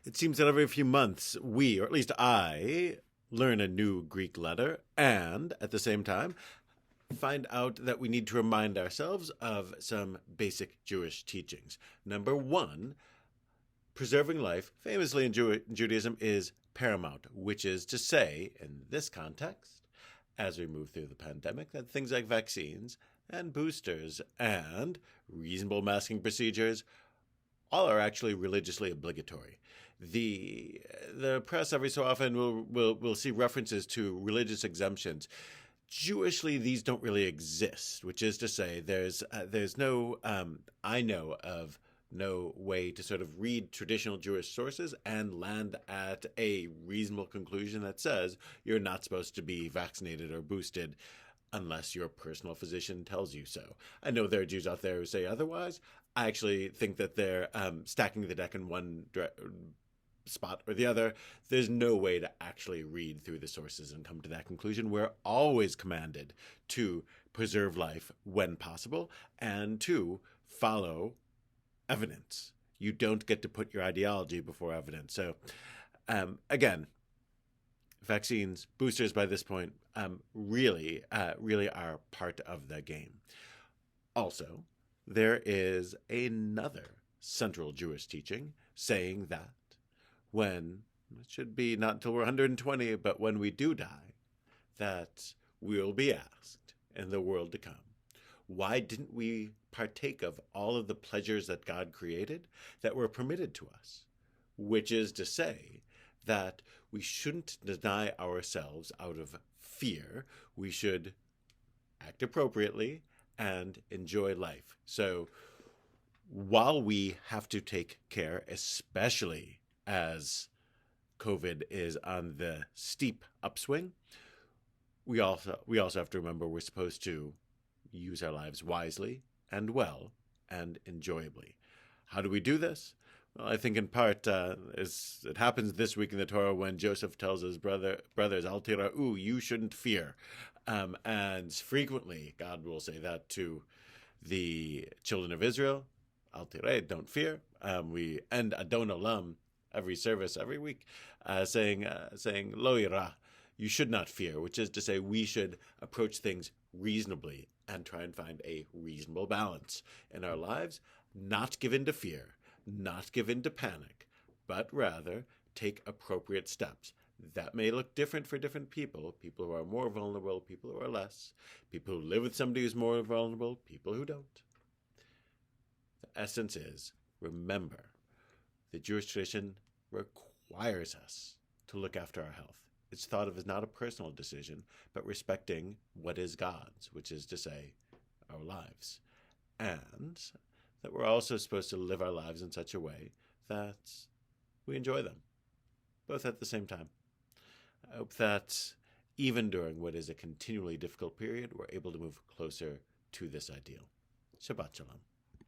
It seems that every few months we, or at least I, learn a new Greek letter and, at the same time, find out that we need to remind ourselves of some basic Jewish teachings. Number one, preserving life, famously in Judaism, is paramount, which is to say, in this context, as we move through the pandemic, that things like vaccines and boosters and reasonable masking procedures all are actually religiously obligatory. The press every so often will see references to religious exemptions. Jewishly, these don't really exist, which is to say there's no, I know of no way to sort of read traditional Jewish sources and land at a reasonable conclusion that says you're not supposed to be vaccinated or boosted unless your personal physician tells you so. I know there are Jews out there who say otherwise. I actually think that they're stacking the deck in one spot or the other. There's no way to actually read through the sources and come to that conclusion. We're always commanded to preserve life when possible and to follow evidence. You don't get to put your ideology before evidence. So, again, vaccines, boosters by this point really are part of the game. Also, there is another central Jewish teaching saying that when, it should be not until we're 120, but when we do die, that we will be asked in the world to come, why didn't we partake of all of the pleasures that God created that were permitted to us? Which is to say that we shouldn't deny ourselves out of fear. We should act appropriately and enjoy life. So while we have to take care, especially as COVID is on the steep upswing, we also have to remember we're supposed to use our lives wisely and well and enjoyably. How do we do this? Well, I think in part it happens this week in the Torah when Joseph tells his brothers, Al tira'u, you shouldn't fear. And frequently God will say that to the children of Israel, Al tira'e, don't fear. We end Adon Olam every service, every week, saying Lo ira, you should not fear, which is to say we should approach things reasonably and try and find a reasonable balance in our lives, not give in to fear, not give in to panic, but rather take appropriate steps. That may look different for different people who are more vulnerable, people who are less, people who live with somebody who's more vulnerable, people who don't. The essence is, remember, the Jewish tradition requires us to look after our health. It's thought of as not a personal decision, but respecting what is God's, which is to say, our lives. And that we're also supposed to live our lives in such a way that we enjoy them, both at the same time. I hope that even during what is a continually difficult period, we're able to move closer to this ideal. Shabbat Shalom.